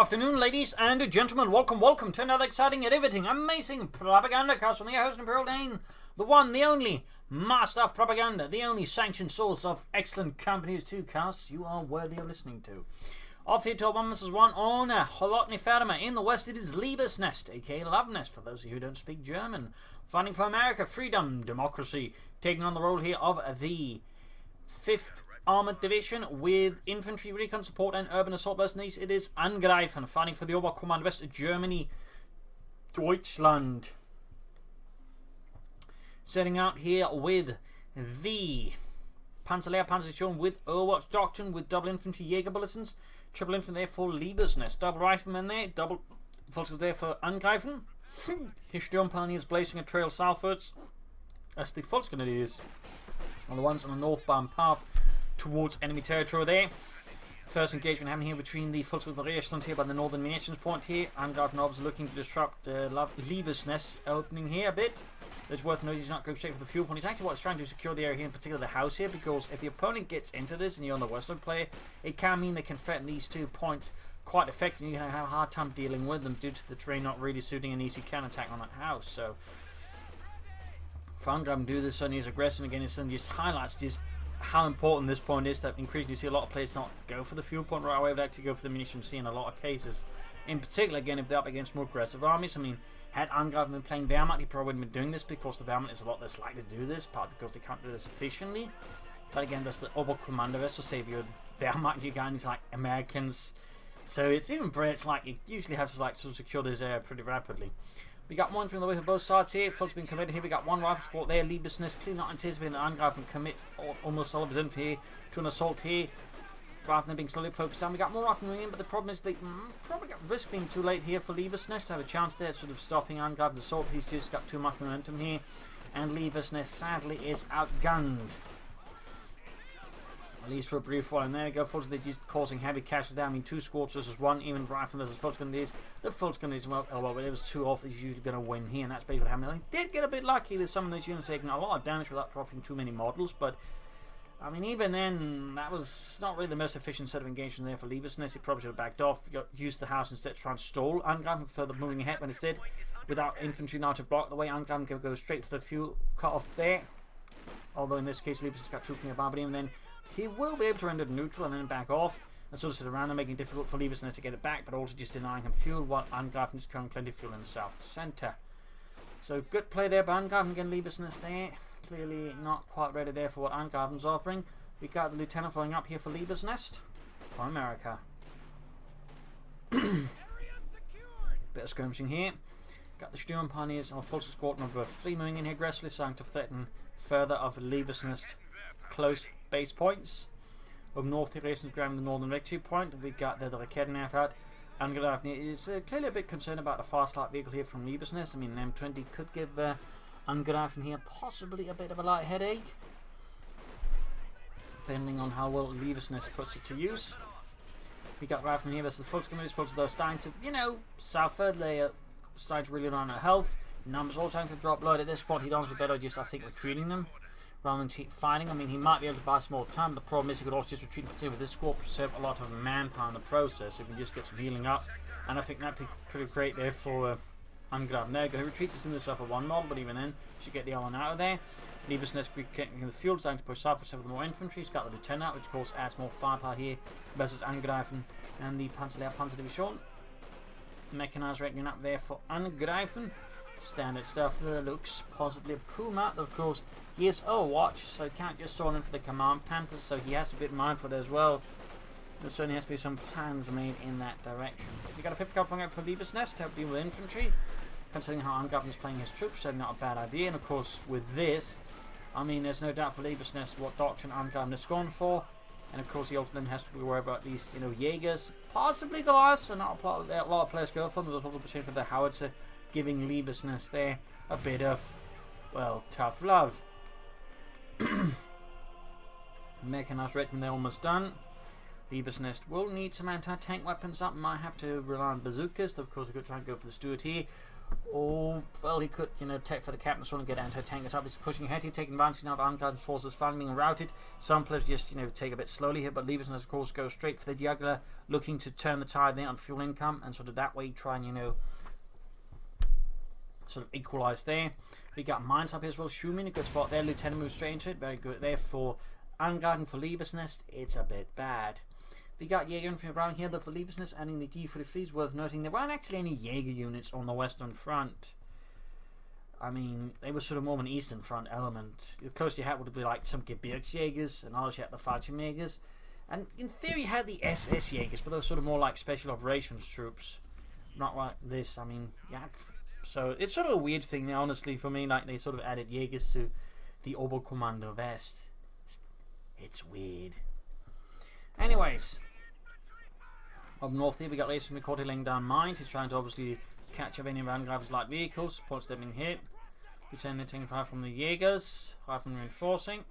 afternoon, ladies and gentlemen. Welcome to another exciting, riveting, amazing Propagandacast from your host, Imperial Dane, the one, the only master of propaganda, the only sanctioned source of excellent companies to casts you are worthy of listening to. Off here to 1 vs 1 on Kholodny Ferma. In the west, it is Luvnest, aka Luvnest, for those of you who don't speak German. Fighting for America, freedom, democracy, taking on the role here of the 5th Armored Division with infantry, recon support, and urban assault mercenaries. It is Angreifen, fighting for the Oberkommand West Germany, Deutschland. Setting out here with the Panzer Panzerdivision with Overwatch Doctrine with double infantry Jaeger bulletins, triple infantry there for Luvnest, double riflemen there, double Volkskriegs there for Angreifen. His Sturmpanier is blazing a trail southwards as the Volksgrenadiers are the ones on the northbound path towards enemy territory there. First engagement happening here between the Volkskriegs and the Reichslands here by the northern munitions point here. Angreifen obviously looking to disrupt Luvnest opening here a bit. It's worth noting he's not going straight for the fuel point. He's actually what's trying to secure the area here, in particular the house here, because if the opponent gets into this and you're on the western player, it can mean they can threaten these 2 points quite effectively. You're going to have a hard time dealing with them due to the terrain not really suiting an easy counterattack on that house. So for Angreifen to do this and he's aggressive again, it just highlights just how important this point is. That increasingly you see a lot of players not go for the fuel point right away, but actually go for the munitions. See in a lot of cases, in particular again if they're up against more aggressive armies. I mean, had Angreifen been playing Wehrmacht, he probably wouldn't have been doing this, because the Wehrmacht is a lot less likely to do this, partly because they can't do this efficiently. But again, that's the Oberkommando West, so say if you're the Wehrmacht, you got these like Americans, so it's even Brits, like you usually have to like sort of secure this area pretty rapidly. We got one from the way for both sides here. Folks been committed here. We got one rifle squad there. Luvnest clearly not anticipating that Angreifen commit almost all of his infantry here to an assault here, rather than being slowly focused down. We got more riflemen in, but the problem is they probably got risk being too late here for Luvnest to have a chance there, sort of stopping Angreifen's assault. He's just got too much momentum here, and Luvnest sadly is outgunned. At least for a brief while. And there you go, folks. They're just causing heavy casualties there. I mean, 2 squads versus 1, even rifle versus Volksgrenadiers. The Volksgrenadiers, well, it was 2 off. He's usually going to win here, and that's basically what happened. They did get a bit lucky with some of those units taking a lot of damage without dropping too many models, but I mean, even then, that was not really the most efficient set of engagement there for Luvnest. He probably should have backed off, used the house instead to try and stall Angreifen further moving ahead, but instead, without infantry now to block the way, Angreifen can go straight for the fuel cut off there. Although in this case, Luvnest got trooping above him, and then he will be able to render neutral and then back off and sort of sit around and making it difficult for Luvnest to get it back, but also just denying him fuel while Angreifen is carrying plenty of fuel in the south centre. So good play there by Angreifen, again Luvnest there. Clearly not quite ready there for what Angreifen's offering. We got the lieutenant following up here for Luvnest for America. Bit of skirmishing here. Got the Sturmpaniers on full squad number 3 moving in here aggressively, starting to threaten further of Luvnest close base points. Up north here, racing grabbing the northern victory point. We got the Raketenwerfer out. Angreifen is clearly a bit concerned about the fast light vehicle here from Luvnest. I mean, an M20 could give Angreifen here possibly a bit of a light headache, depending on how well Luvnest puts it to use. We got riflemen here versus the Volksgrenadiers. Folks are starting to, suffer. They are starting to really run out of health. Numbers all starting to drop low. At this point, he'd honestly better just, I think, retreating them rather than fighting. I mean, he might be able to buy some more time, but the problem is he could also just retreat with this squad, preserve a lot of manpower in the process, so he can just get some healing up. And I think that'd be pretty great there for Angreifen. There you go. He retreats us in this for 1 mod, but even then, should get the Allen out of there. Luvnest getting the fuel, starting to push south for some of the more infantry. He's got the lieutenant, which of course adds more firepower here versus Angreifen and the Panzerdivision. Mechanized rating up there for Angreifen. Standard stuff there, looks possibly a Puma. Of course, he is Overwatch, so he can't just throw in for the Command Panthers, so he has to be mindful as well. There certainly has to be some plans made in that direction. We got a 5th card up for Luvnest to help deal with infantry. Considering how Angreifen is playing his troops, so not a bad idea. And of course, with this, I mean, there's no doubt for Luvnest what doctrine Angreifen is going for. And of course, he also then has to be worried about these, Jaegers, possibly Goliaths, so not a lot of players go for them. There's also potential for the Howitzer, giving Luvnest there a bit of, well, tough love. Mechanized regiment, they're almost done. Luvnest will need some anti-tank weapons up. Might have to rely on bazookas. Of course, we could try and go for the Stuart here. Oh, well, he could, you know, take for the captain, so and get anti-tankers up. He's pushing ahead here, taking advantage now of Angreifen's forces finally being routed. Some players just, you know, take a bit slowly here, but Luvnest, of course, goes straight for the jugular, looking to turn the tide there on fuel income, and sort of that way try and, you know, sort of equalise there. We got mines up here as well. Schumann, a good spot there. Lieutenant moves straight into it. Very good there for Angreifen. For Luvnest, it's a bit bad. We got Jaeger infantry around here though for Luvnest, and in the G43s. Worth noting there weren't actually any Jaeger units on the Western Front. I mean, they were sort of more of an Eastern Front element. The closest you had would be like some Gebirgsjägers, and others you had the Fallschirmjägers. And in theory you had the SS Jägers, but those sort of more like special operations troops. Not like this, I mean, yeah. So it's sort of a weird thing, honestly, for me. Like they sort of added Jägers to the Oberkommando West. It's weird. Anyways, up north here we got Laser McCarty laying down mines. He's trying to obviously catch up any of Angreifen's light vehicles. Supports them in hit. Returning the fire from the Jaegers. Reifen reinforcing.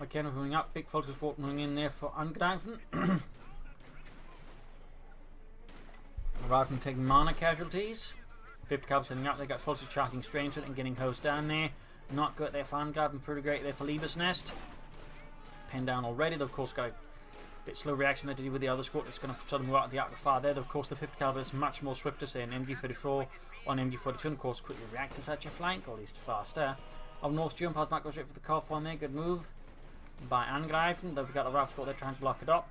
Again, moving up. Big focus support moving in there for Angreifen. Reifen taking minor casualties. 50 cab setting up. They got focus charging straight into it and getting hosed down there. Not good there for Angreifen. Pretty great there for Luvnest. Pinned down already. They've of course got a bit slow reaction there to do with the other squad. It's going to suddenly go out the far there. Of course, the 50 caliber is much more swifter, say an MG34 or an MG42, and of course quickly reacts to such a flank, or at least faster. Up north, jump pass back goes straight for the car one there. Good move by Angreifen. They've got the RAF squad there trying to block it up.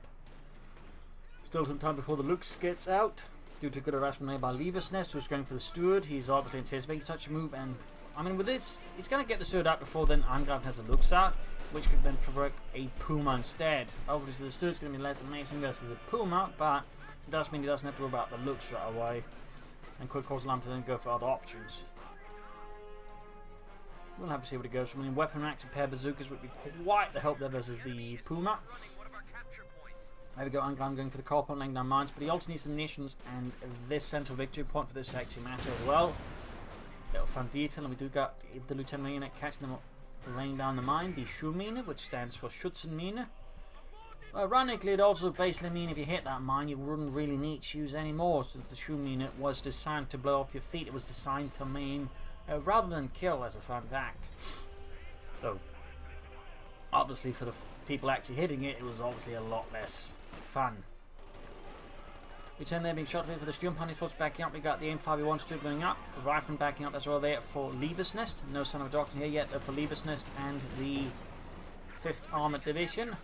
Still some time before the Lux gets out. Due to good harassment there by Luvnest, who's going for the steward. He's obviously anticipating such a move, and I mean with this, he's going to get the steward out before then Angreifen has the Lux out, which could then provoke a Puma instead. Obviously the steward's going to be less amazing versus the Puma, but it does mean he doesn't have to worry about the Lux right away, and could cause alarm to then go for other options. We'll have to see what it goes from. I mean, weapon racks and pair of bazookas would be quite the help there versus the Puma. There we go, Angreifen going for the car point, laying down mines, but he also needs the nations and this central victory point for this to actually matter as well. Little fun detail, and we do got the Lieutenant unit catching them up, laying down the mine, the Schuhmine, which stands for Schützenmine. Well, ironically, it also basically means if you hit that mine, you wouldn't really need shoes anymore, since the Schuhmine was designed to blow up your feet. It was designed to maim rather than kill, as a fun fact. So, obviously, for the people actually hitting it, it was obviously a lot less fun. Return there being shot here for the Sturmpanzers force backing up. We got the M5E1 Stuart going up. Rifleman backing up as well there for Luvnest. No son of a doctor here yet for Luvnest and the 5th Armoured Division.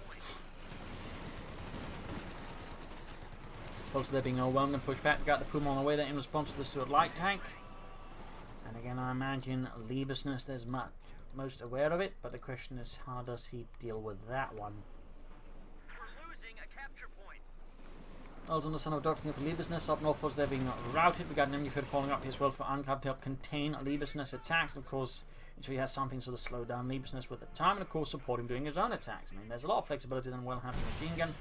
Folks, they're being overwhelmed and pushed back. We got the Puma on the way there in response to the Stuart light tank. And again, I imagine Luvnest is most aware of it, but the question is, how does he deal with that one? Also, the son of Doctor for Luvnest up north was there being routed. We got an MG4 falling up here as well for Angreifen to help contain Luvnest attacks. And of course, he has something to sort of slow down Luvnest with the time, and of course, support him doing his own attacks. I mean, there's a lot of flexibility in a well-handled machine gun.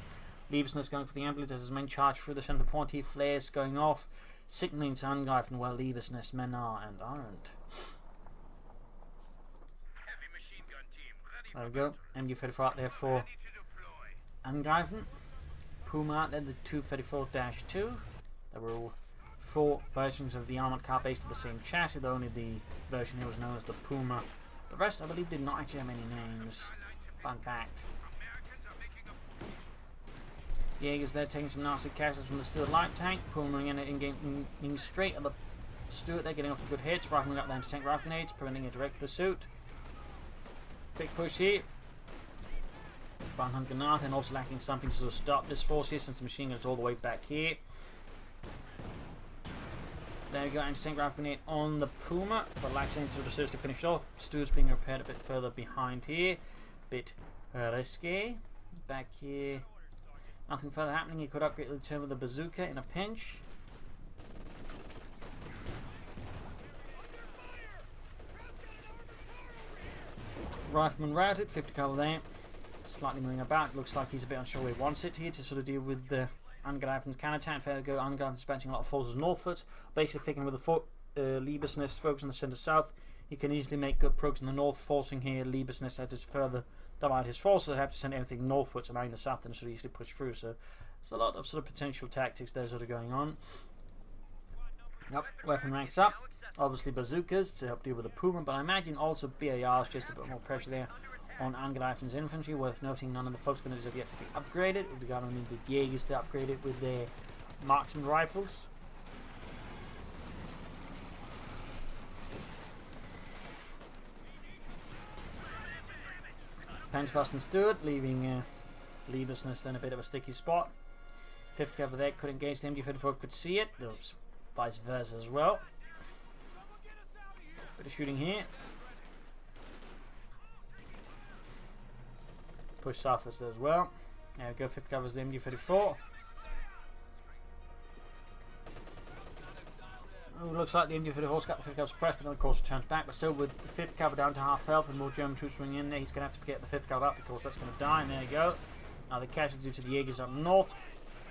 Luvnest going for the ambulance as his main charge through the center point. He flares going off, signaling to Angreifen where Luvnest men are and aren't. There we go. MG34 out there for Angreifen. Puma out there, the 234-2. There were all 4 versions of the armoured car based on the same chassis, though only the version here was known as the Puma. The rest, I believe, did not actually have any names. Fun fact. Jaegers there taking some nasty casualties from the Stuart light tank. Puma in straight at the Stuart. They're getting off some good hits. Rifling up the anti-tank rifle grenades, preventing a direct pursuit. Big push here. Banham Granat, and also lacking something to sort of stop this force here since the machine gun is all the way back here. There we go, anti-tank rifle grenade on the Puma, but lacks anything to seriously finish off. Stuart's being repaired a bit further behind here. Bit risky. Back here. Nothing further happening. He could upgrade the turn with the bazooka in a pinch. Rifleman routed, 50 caliber there. Slightly moving about. Looks like he's a bit unsure where he wants it here to sort of deal with the Angreifen's counter-attack. Fair to go. Angreifen dispatching a lot of forces northwards. Basically thinking with the Luvnest focus on the centre-south, he can easily make good progress in the north, forcing here Luvnest at his further divide his forces, have to send everything northwards and around the south and sort of easily push through. So there's a lot of sort of potential tactics there sort of going on. Yep, weapon ranks up. Obviously bazookas to help deal with the Puma, but I imagine also BARs, just a bit more pressure there on Angreifen's infantry. Worth noting, none of the folks gunners have yet to be upgraded. We've got only the Jaegers to upgrade it with their marksman rifles. Pensfast and Stewart leaving Liebesnest in a bit of a sticky spot. 5th Cav there could engage the MG-34, could see it. Those vice versa as well. Bit of shooting here. Push southwards there as well. There we go, 5th covers the MG-34. Oh, looks like the MG-34's got the 5th cover suppressed, but of course a chance back. But still, with the 5th cover down to half health and more German troops running in there, he's going to have to get the 5th cover up because that's going to die. And there you go. Now the casualty due to the Jaegers up north.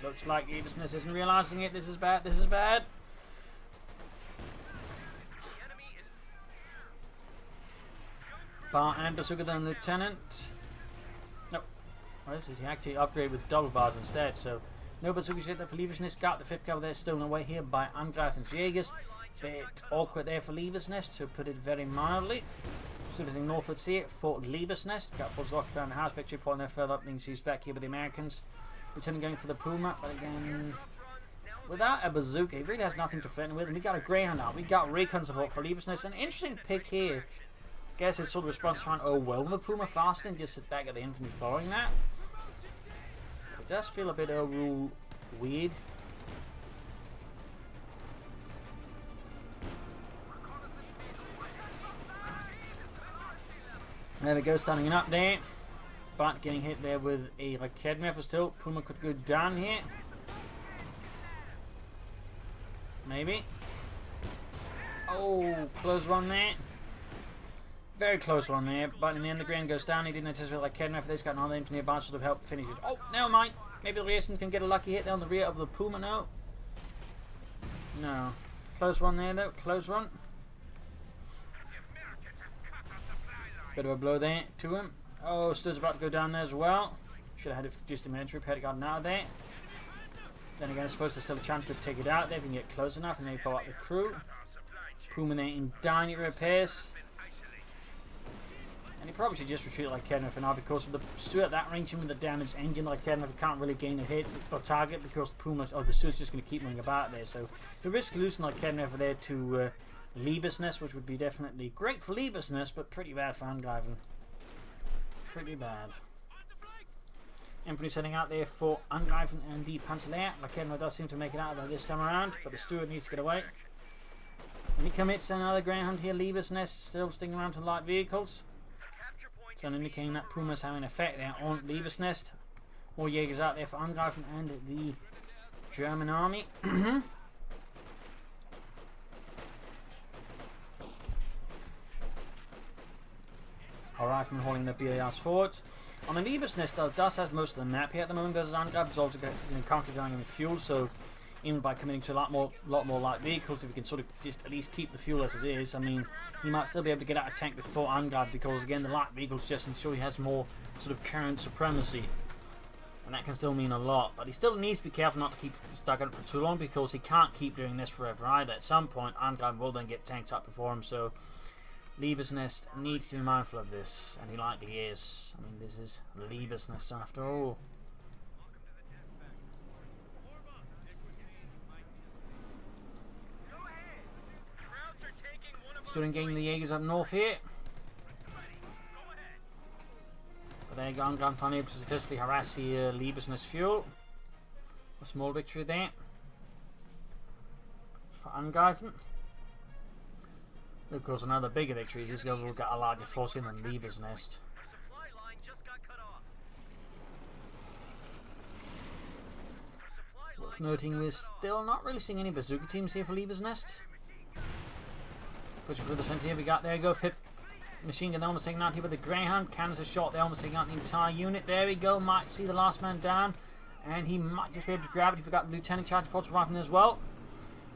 Looks like Liebesnest isn't realising it. This is bad. This is bad. Bar and bazooka then Lieutenant. Nope. What is it? He actually upgraded with double bars instead. So no bazooka shit there for Liebesnest. Got the 5th cover there, stolen away here by Angreifen's Jaegers. Bit awkward there for Liebesnest, to put it very mildly. Still hitting northwards here for Liebesnest. Got forces occupying the house. Victory point there further up. Being seized back here with the Americans. Lieutenant going for the Puma, but again, without a bazooka, he really has nothing to threaten with. And we got a Greyhound out. We got recon support for Liebesnest. An interesting pick here. Guess it's sort of response to trying to overwhelm the Puma faster and just sit back at the infantry following that. It does feel a bit overall weird. There we go, standing up there. But getting hit there with a Raketmeter still. Puma could go down here. Maybe. Oh, close one there. Very close one there. But in the end, the grain goes down. He didn't anticipate Raketmeter. They've got another infantry advance to help finish it. Oh, never mind. Maybe the Rearson can get a lucky hit there on the rear of the Puma. No. No. Close one there, though. Close one. Bit of a blow there to him. Oh, Stu's about to go down there as well. Should have had it just a minute. Had it gotten out of there. Then again, I suppose there's still a chance to take it out there if you can get close enough and maybe pull out the crew. Puma there in dying repairs. And he probably should just retreat like Kedner for now, because with the Stu at that range and with the damaged engine like Kedner can't really gain a hit or target because the Puma or the Stu's just going to keep moving about there. So the risk losing like Kedner for there to Liebesnest, which would be definitely great for Liebesnest, but pretty bad for Angreifen. Pretty bad. Infantry setting out there for Angreifen and the Panzerlehr. Kedner does seem to make it out of there this time around, but the steward needs to get away. And he commits another Greyhound here. Liebesnest still sticking around to light vehicles. So indicating that Puma's having an effect there on Liebesnest. More Jaegers out there for Angreifen and the German army. Angreifen holding the BARs forward. On the Liebesnest though, does have most of the map here at the moment versus Angreifen. It's also constantly going in fuel, so even by committing to a lot more light vehicles, if you can sort of just at least keep the fuel as it is, I mean, he might still be able to get out of tank before Angreifen, because again the light vehicles just ensure he has more sort of current supremacy, and that can still mean a lot. But he still needs to be careful not to keep stuck on it for too long, because he can't keep doing this forever either. At some point Angreifen will then get tanks up before him, so Liebesnest needs to be mindful of this, and he likely is. I mean, this is Liebesnest after all. Still engaging the Jaegers up north here. But there you go, Angreifen finally able to successfully harass the Liebesnest fuel. A small victory there for Angreifen. Of course, another bigger victory is he's going to get a larger force in than Liebesnest. Worth noting, we're still not really seeing any bazooka teams here for Liebesnest. Pushing through the centre here, we got, there you go, 5th machine gun almost taking out here with the Greyhound. Cannons a shot, they're almost taking out the entire unit. There we go, might see the last man down, and he might just be able to grab it. He forgot the Lieutenant charging force rifle as well.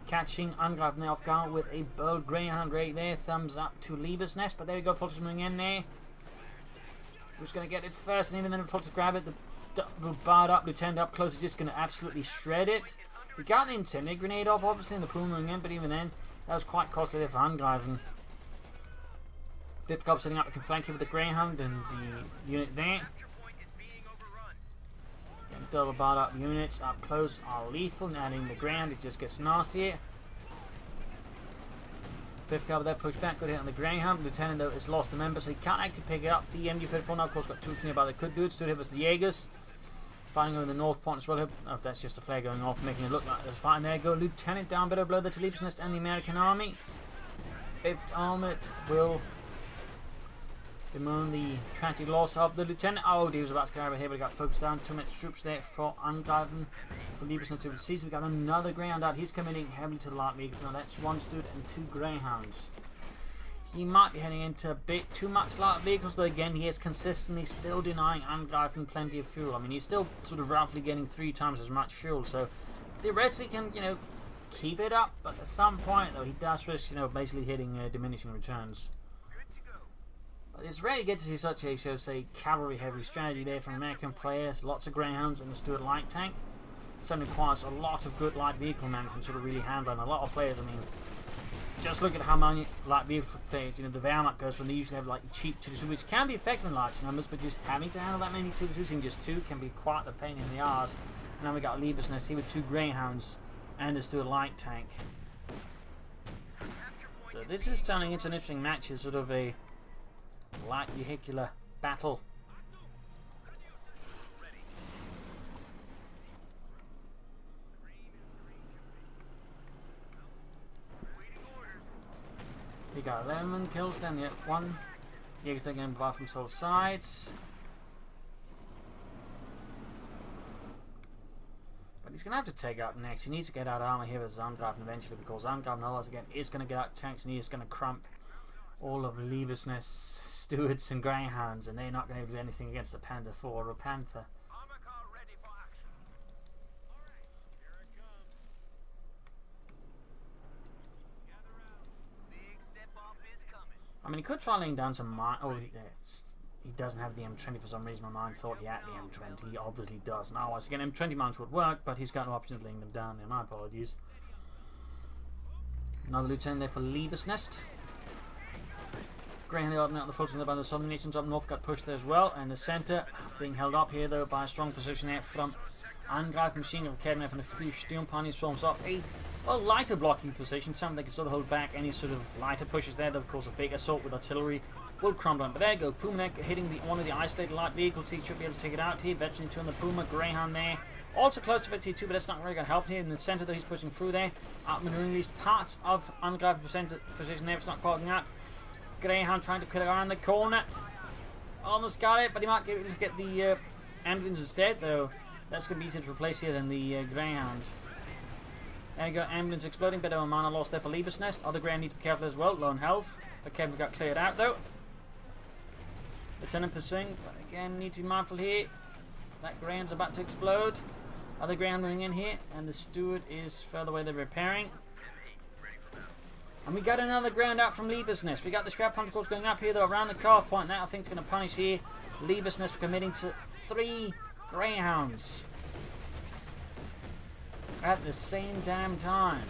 Catching Angreifen off guard with a bold Greyhound right there. Thumbs up to Liebesnest, but there we go, folks moving in there. Who's going to get it first? And even then, before to grab it, the double barred up lieutenant up close is just going to absolutely shred it. We got the incendiary grenade off, obviously, in the Puma again, but even then, that was quite costly there for Angreifen. Vipkov setting up a flank here with the Greyhound and the unit there. Getting double barred up units up close are lethal, and adding the Greyhound, it just gets nastier. Vipkov there, push back, good hit on the Greyhound. Lieutenant, though, has lost a member, so he can't actually pick it up. The MG34 now, of course, got two nearby that could do it. Stood here was the Jaegers. Fighting over the north point as well. Oh, that's just a flare going off, making it look like there's a fight. And there go Lieutenant down, better blow the Luvnest and the American Army. 5th Armoured will bemoan the tragic loss of the Lieutenant. Oh, he was about to go over here, but he got focused down. 2 minutes troops there for Angreifen. For Luvnest to receive. We got another Greyhound out. He's committing heavily to the light vehicles. Now that's 1 student and 2 Greyhounds. He might be heading into a bit too much light vehicles, though again he is consistently still denying Angreifen plenty of fuel. I mean, he's still sort of roughly getting 3 times as much fuel, so theoretically can, you know, keep it up, but at some point though he does risk, you know, basically hitting diminishing returns. But it's rare to get to see such a, so say, cavalry heavy strategy there from American players. Lots of Greyhounds and the Stuart light tank. It certainly requires a lot of good light vehicle man can sort of really handle, and a lot of players, I mean, just look at how many light vehicle players, you know, the Wehrmacht goes from. They usually have like cheap 2-2, which can be effective in large numbers, but just having to handle that many 2-2s in just 2 can be quite the pain in the arse. And now we got Luvnest here with 2 Greyhounds and a Stuart light tank. So this is turning into an interesting match, is sort of a light vehicular battle. We got 11 kills, then yet 1. Jaegers again by from both sides. But he's going to have to take out next. He needs to get out armor here with Angreifen eventually, because Angreifen otherwise again is going to get out tanks, and he is going to crump all of Luvnest, Stuarts and Greyhounds, and they're not going to do anything against the Panther 4 or Panther. I mean, he could try laying down some mine. Oh, he doesn't have the M20 for some reason. My mind thought he had the M20. He obviously does. Now, once again, M20 mines would work, but he's got no option of laying them down there. My apologies. Another lieutenant there for Luvnest. Greyhound out the focus by the Southern Nations up north got pushed there as well, and the centre being held up here though by a strong position there from Angreifen machine gun Kholodny Ferma, and a few Sturmpanies forms up a lighter blocking position, something that can sort of hold back any sort of lighter pushes there. Though of course a big assault with artillery will crumble on. But there you go, Puma hitting one of the isolated light vehicles. He should be able to take it out here. Veteran 2 on the Puma, Greyhound there. Also close to Veteran 2, but that's not really going to help here. In the centre though, he's pushing through there, outmaneuvering these parts of Angreifen position there. It's not quite out. Greyhound trying to cut around the corner. Almost got it, but he might be able to get the ambulance instead, though. That's going to be easier to replace here than the Greyhound. There you go, ambulance exploding, bit of a mana loss there for Luvnest. Other Greyhound needs to be careful as well, low on health. But Kevin got cleared out though. Lieutenant pursuing, but again, need to be mindful here. That Greyhound's about to explode. Other Greyhound moving in here, and the Steward is further away, they're repairing. And we got another ground out from Luvnest. We got the Scrap Punch course going up here though around the carve point. That I think is going to punish here Luvnest for committing to 3 Greyhounds at the same damn time.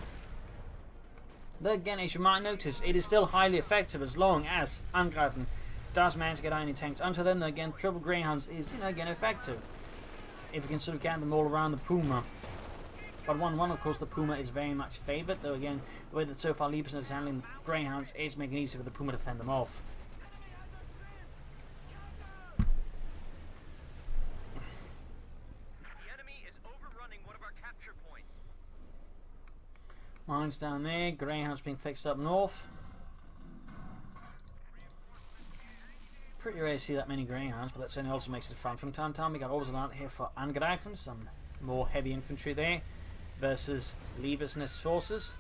Though again, as you might notice, it is still highly effective as long as Angreifen does manage to get any tanks. Until then, again, triple Greyhounds is, you know, again effective if you can sort of get them all around the Puma. But 1-1, of course, the Puma is very much favoured, though again, the way that so far Luvnest is handling Greyhounds is making it easier for the Puma to fend them off. The enemy is overrunning one of our capture points. Mines down there, Greyhounds being fixed up north. Pretty rare to see that many Greyhounds, but that certainly also makes it fun from time to time. We got always out here for Angreifen, some more heavy infantry there versus Luvnest forces.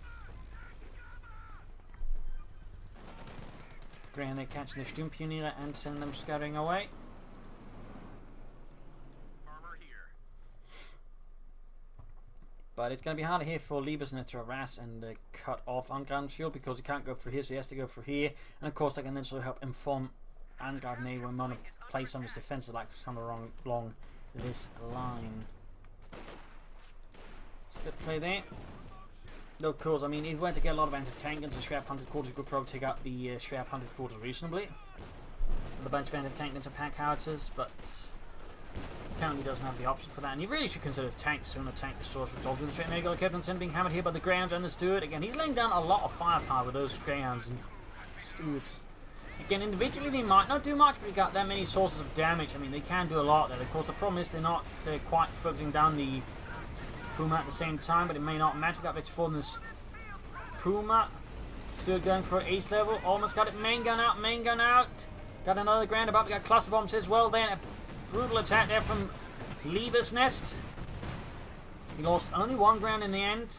Greyhound, they're catching the Sturmpioneer and sending them scattering away. Armor here. But it's going to be harder here for Luvnest to harass and cut off Angreifen's fuel, because he can't go through here, so he has to go through here. And of course, that can then sort of help inform Angreifen may want to play some of his defenses like some along this line. It's a good play there. No, of course, I mean, if we were to get a lot of anti-tank into Schwer Panzer quarters, we could probably take out the Schwer Panzer quarters reasonably. With a bunch of anti-tank into pack howitzers, but currently doesn't have the option for that. And you really should consider tanks sooner. Tank restores with dogs in the straight. There you go, Captain Sin being hammered here by the Greyhounds and the Steward. Again, he's laying down a lot of firepower with those Greyhounds and Stewards. Again, individually they might not do much, but you got that many sources of damage. I mean, they can do a lot there. Of course, the problem is they're quite focusing down the Puma at the same time, but it may not match. We got Victor Ford in this Puma. Still going for ace level. Almost got it. Main gun out. Main gun out. Got another ground about. We got cluster bombs as well then. A brutal attack there from Luvnest. He lost only one ground in the end.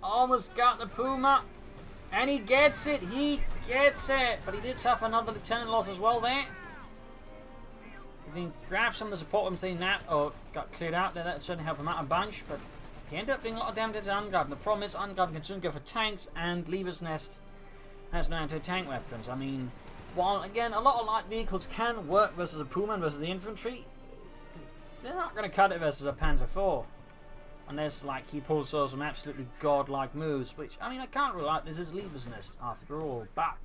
Almost got the Puma. And he gets it. He gets it. But he did suffer another lieutenant loss as well there. If he grabbed some of the support weapons they got cleared out there, that certainly helped him out a bunch, but he ended up doing a lot of damage to Angreifen. The problem is Angreifen can soon go for tanks, and Luvnest has no anti-tank weapons. I mean, while again a lot of light vehicles can work versus a Puma and versus the infantry, they're not going to cut it versus a Panzer IV. Unless like he pulls some absolutely godlike moves, which I mean I can't rule out. This is Luvnest after all, but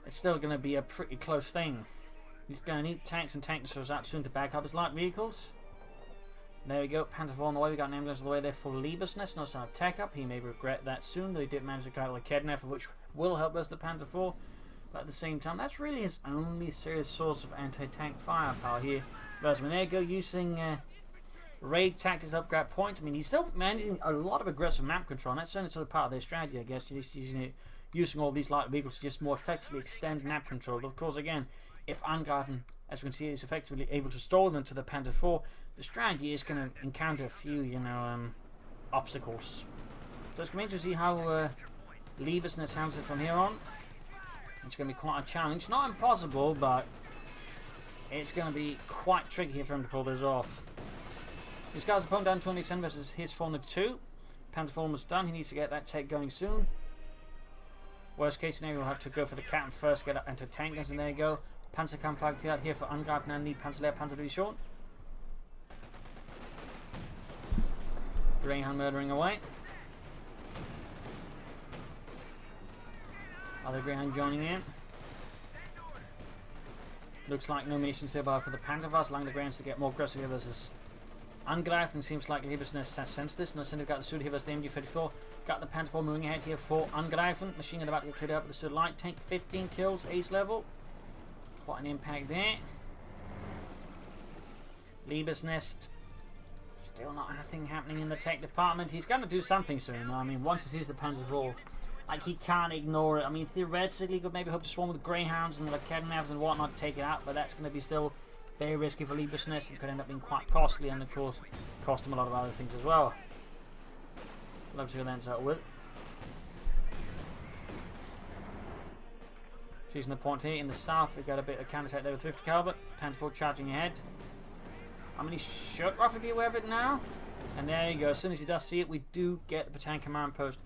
it's still going to be a pretty close thing. He's going to need tanks and tank destroyers out soon to back up his light vehicles. There we go, Panzer IV on the way. We got an ambulance on the way there for Luvnest. No sign of tech up. He may regret that soon, though he did manage to kill the Kholodny, which will help us the Panzer IV. But at the same time, that's really his only serious source of anti-tank firepower here. But there you go, using raid tactics to upgrade points. I mean, he's still managing a lot of aggressive map control, and that's certainly sort of part of their strategy, I guess. Just using all these light vehicles to just more effectively extend map control. But of course, again, if Angreifen, as we can see, is effectively able to stall them to the Panzer IV, the strategy is going to encounter a few, obstacles. So it's going to be interesting to see how Luvnest handles it from here on. It's going to be quite a challenge. Not impossible, but it's going to be quite tricky here for him to pull this off. This guy's opponent down 27 versus his 402. Panzer IV almost done. He needs to get that take going soon. Worst case scenario, we'll have to go for the Captain first, get up into tank guns, and there you go. Panzerkampfwagen out here for Angreifen and the Panzer Panzer Division. Greyhound murdering away. Other Greyhound joining in. Looks like no munitions there for the Panzerfaust, allowing the Greyhounds to get more aggressive here versus Angreifen. Seems like Luvnest has sensed this. No sooner got the Steward here versus the MG34. Got the Panzer IV moving ahead here for Angreifen. Machine gun about to get cleared up with the Steward light tank. 15 kills, ace level. Quite an impact there. Luvnest. Still not anything happening in the tech department. He's going to do something soon. I mean, once he sees the Panzer IV, like, he can't ignore it. I mean, theoretically, he could maybe hope to swarm with Greyhounds and the Kholodnys and whatnot to take it out, but that's going to be still very risky for Luvnest. It could end up being quite costly, and of course, cost him a lot of other things as well. Love to see what that ends up with. Choosing the point here in the south, we've got a bit of counter attack there with 50 caliber. Panzer IV charging ahead. I mean, he should roughly be aware of it now. And there you go. As soon as he does see it, we do get the battalion command post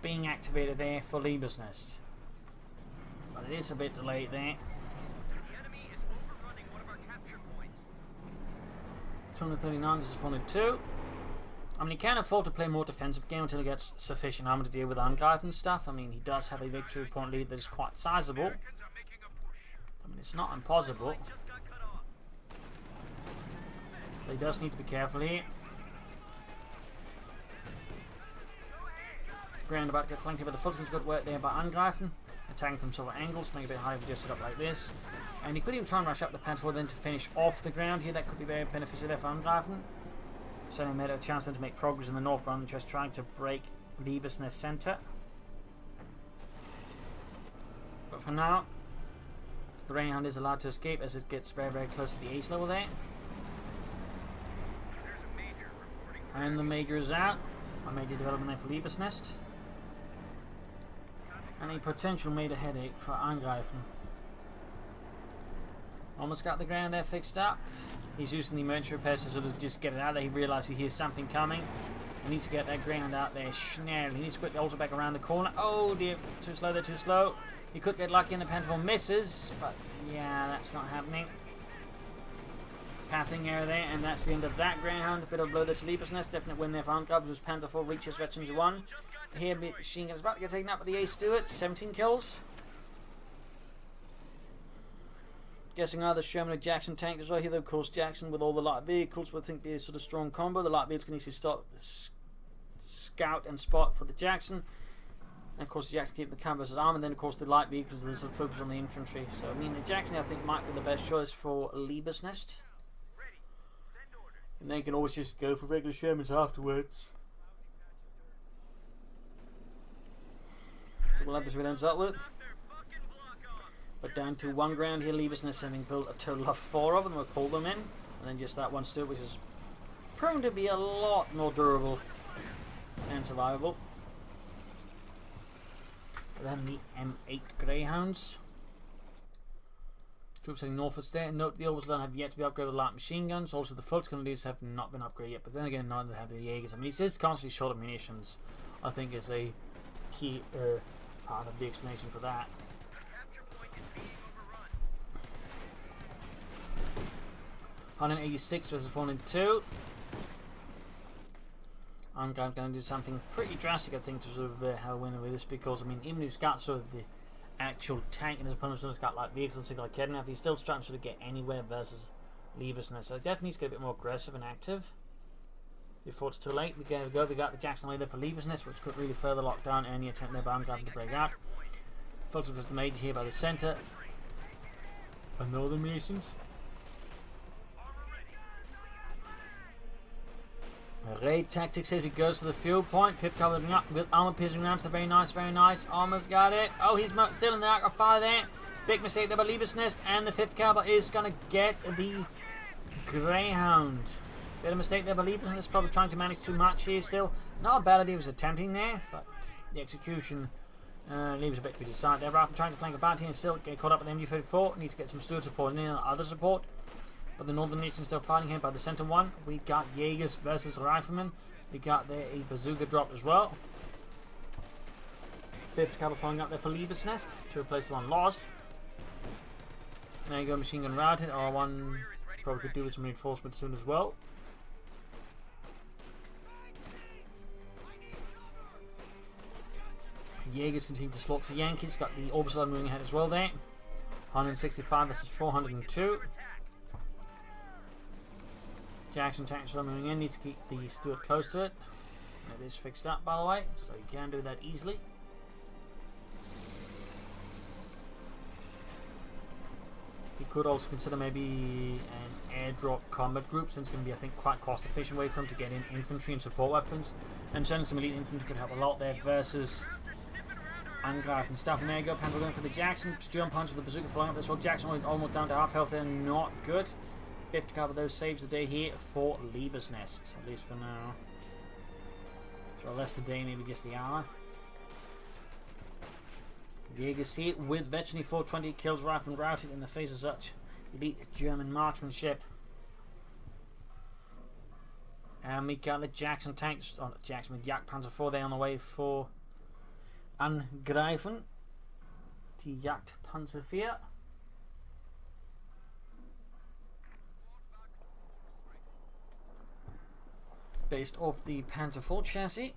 being activated there for Luvnest. But it is a bit delayed there. The enemy is overrunning one of our capture points. 239 versus 402. I mean, he can afford to play a more defensive game until he gets sufficient armor to deal with Angreifen stuff. I mean, he does have a victory point lead that is quite sizable. I mean, it's not impossible. But he does need to be careful here. Ground about to get flanked here, but the Fulton's good work there by Angreifen. Attacking from several angles, make it a bit higher if you just set up like this. And he could even try and rush up the Panzer IV then to finish off the ground here. That could be very beneficial there for Angreifen. Certainly made a chance then to make progress in the north rather than just trying to break Luvnest centre. But for now, the Greyhound is allowed to escape as it gets very, very close to the ace level there. And the Major is out. A major development there for Luvnest. And a potential major headache for Angreifen. Almost got the ground there fixed up. He's using the emergency repairs to sort of just get it out there. He realizes he hears something coming. He needs to get that ground out there. Schnell. He needs to put the ultra back around the corner. Oh dear, too slow there, too slow. He could get lucky and the Panther misses, but yeah, that's not happening. Pathing error there, and that's the end of that Greyhound. A bit of blow there to Luvnest. Definite win there for Angreifen, whose Panther 4 reaches Veterans 1. Here, Machine Gun's about to get taken out by the Ace Stewart. 17 kills. Guessing either Sherman or Jackson tanked as well. Here, of course, Jackson with all the light vehicles would think be a sort of strong combo. The light vehicles can easily stop, scout and spot for the Jackson. And of course, the Jackson keeping the cover versus arm, and then of course the light vehicles are sort of focus on the infantry. So I mean, the Jackson I think might be the best choice for Luvnest. And they can always just go for regular Shermans afterwards. So we'll have to see what it ends up with. But down to one ground here, Luvnest having built a total of 4 of them. We'll call them in. And then just that one Stewart, which is prone to be a lot more durable and survivable. Then the M8 Greyhounds. Troops heading northwards there. Note the Overwatch have yet to be upgraded with light machine guns. Also, the float cannoneers have not been upgraded yet. But then again, neither have the Jaegers. I mean, he's just constantly short of munitions. I think is a key part of the explanation for that. 186 versus 402. I'm going to do something pretty drastic, I think, to sort of have a win with this, because I mean, even if he's got sort of the actual tank and his opponent's has got like vehicles and like Kholodny, he's still trying to sort of get anywhere versus Luvnest. So definitely needs to get a bit more aggressive and active before it's too late. We got the Jackson later for Luvnest, which could really further lock down any attempt there by Angreifen to break out. Folks was the major here by the centre. And northern munitions. Raid tactics as he goes to the fuel point. 5th cover up with armor piercing rounds. Very nice, very nice. Armor's got it. Oh, he's still in the arc of fire there. Big mistake there by Luvnest, and the 5th caliber is going to get the Greyhound. Bit of mistake there by Luvnest, probably trying to manage too much here still. Not a bad idea, he was attempting there, but the execution leaves a bit to be decided there. Rather than trying to flank about here and still get caught up with MG34. Needs to get some Stewart support and other support. But the Northern Nation still fighting here by the centre one. We got Jaegers versus Riflemen. We got there a bazooka drop as well. 5th caliber flying up there for Luvnest to replace the one lost. There you go, machine gun routed. R1 probably could do with some reinforcement soon as well. Jaegers continue to slaughter the Yankees. Got the Orbital moving ahead as well there. 165 versus 402. Jackson tanks are moving in. Needs to keep the Stewart close to it. It is fixed up, by the way, so you can do that easily. You could also consider maybe an airdrop combat group, since it's going to be, I think, quite cost efficient way for him to get in infantry and support weapons. And sending some elite infantry could help a lot there versus Angreifen stuff. And there you go, Panther going for the Jackson. Stern punch with the bazooka flying up this well. Jackson almost down to half health there, not good. 5th cover those saves the day here for Luvnest, at least for now. So less the day, maybe just the hour. Jaegers here with virtually 420 kills, Rifleman routed in the face of such elite German marksmanship. And we got the Jackson tanks, Jackson with Jagd Panzer 4 there on the way for Angreifen. Die Jagd Panzer 4. Based off the Panzer 4 chassis.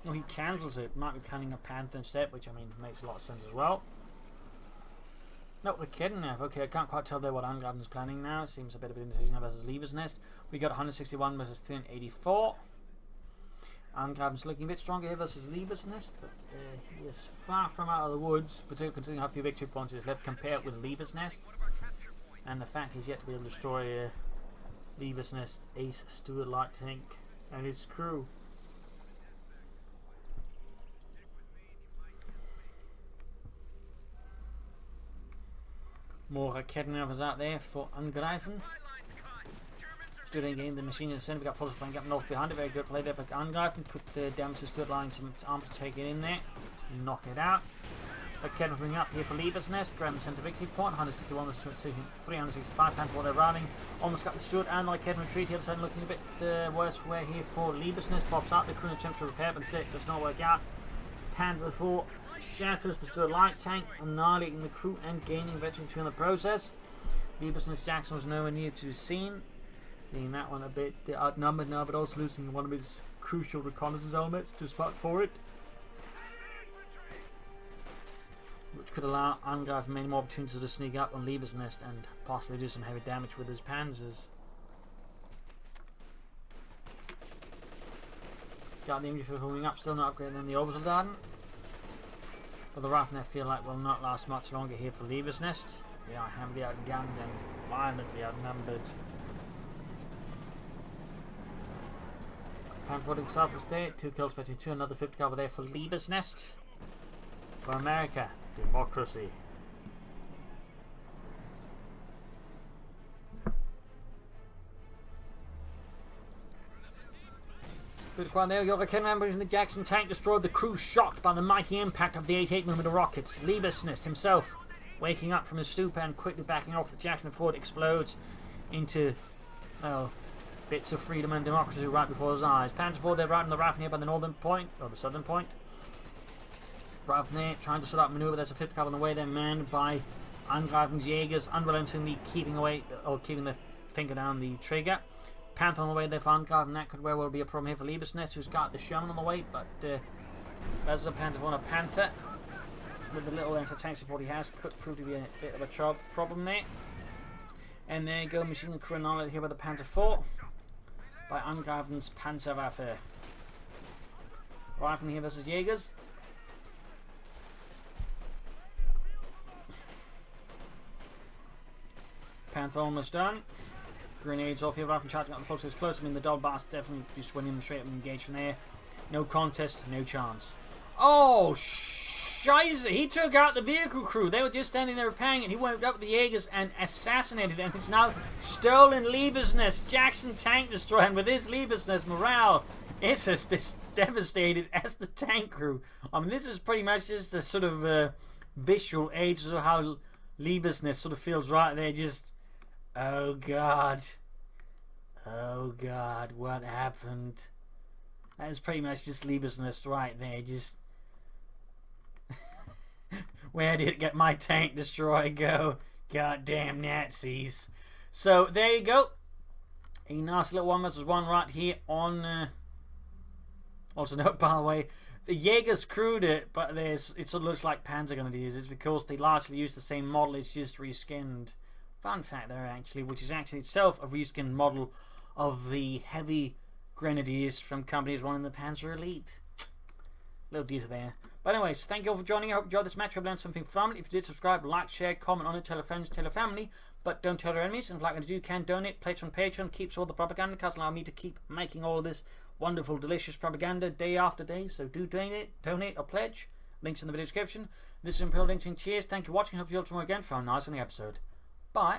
Oh, he cancels it. Might be planning a Panther instead, which I mean makes a lot of sense as well. No, we're kidding now. Okay, I can't quite tell there what Angreifen's planning now. Seems a bit of an indecision versus Luvnest. We got 161 versus 384. Angreifen's looking a bit stronger here versus Luvnest, but he is far from out of the woods, particularly considering how few victory points he's left compared with Luvnest. And the fact he's yet to be able to destroy Luvnest Ace Stewart light tank and his crew. More Kholodny out there for Angreifen. Stewart in game, the machine in the centre. We got Fuller's flank up north behind it. Very good play there by Angreifen. Could damage the Stewart line, some arms to take it in there. Knock it out. Kevin moving up here for Luvnest, grab the centre victory point, 161 to 365 pounds while they're routing. Almost got the Stuart and like Kevin retreat here, so looking a bit worse for wear here for Luvnest. Pops up, the crew attempts to repair, but still does not work out. Panzer 4 shatters the Stuart light tank, annihilating the crew and gaining veteran 2 in the process. Luvnest Jackson was nowhere near to be seen, being that one a bit outnumbered now, but also losing one of his crucial reconnaissance elements to spot for it, which could allow Angreifen many more opportunities to sneak up on Luvnest and possibly do some heavy damage with his panzers. Got the English moving up, still not upgrading on the Overwatch, but the Raffnet feel like will not last much longer here for Luvnest. They are heavily outgunned and violently outnumbered. Panfording South was there, 2 kills, 52, another 50 cover there for Luvnest. For America, democracy. Good quiet there. Yoga Ken members in the Jackson tank destroyed, the crew shocked by the mighty impact of the 88 mm rocket. Luvnest himself waking up from his stupor and quickly backing off. The Jackson before it explodes into, well, bits of freedom and democracy right before his eyes. Panzer 4 they're routing the Raffen here by the northern point, or the southern point. Raffen there trying to set up maneuver. There's a 50 cover on the way. They're manned by Angreifen's Jaegers, unrelentingly keeping away, or keeping their finger down the trigger. Panther on the way there for Angreifen. That could very well be a problem here for Luvnest, who's got the Sherman on the way, but as a Panzer 1 a Panther, with the little anti-tank support he has, could prove to be a bit of a problem there. And there you go, machine gun crew annihilated here by the Panzer 4 by Angreifen's Panzerwaffe. Raffen here versus Jaegers. Panther almost done. Grenades off here, Raffen charging up the folks who's close. I mean, the double blast definitely just went in straight up and engaged from there. No contest, no chance. Oh, Scheiße! He took out the vehicle crew. They were just standing there repairing it. He went up with the Jaegers and assassinated them. It's now stolen Luvnest. Jackson tank destroyer, and with his Luvnest morale, it's as devastated as the tank crew. I mean, this is pretty much just a sort of visual aid of how Luvnest sort of feels right there. Just, oh God, what happened? That is pretty much just Luvnest right there. Just, where did my tank destroyer go? Goddamn Nazis. So there you go. A nice little 1 versus 1 right here on. Also note, by the way, the Jaegers crewed it, but it sort of looks like Panzer going to use it. It's because they largely use the same model. It's just reskinned. Fun fact there, actually, which is actually itself a reskinned model of the heavy grenadiers from companies running the Panzer Elite. Little detail there. But anyways, thank you all for joining. I hope you enjoyed this match. I hope you learned something from it. If you did, subscribe, like, share, comment on it, tell your friends, tell your family, but don't tell your enemies. And if like what you do, you can donate. Pledge on Patreon keeps all the propaganda cards, allow me to keep making all of this wonderful, delicious propaganda day after day. So do donate or pledge. Links in the video description. This is Imperial Links. Cheers. Thank you for watching. Hope you all tomorrow again for a nice episode. Bye.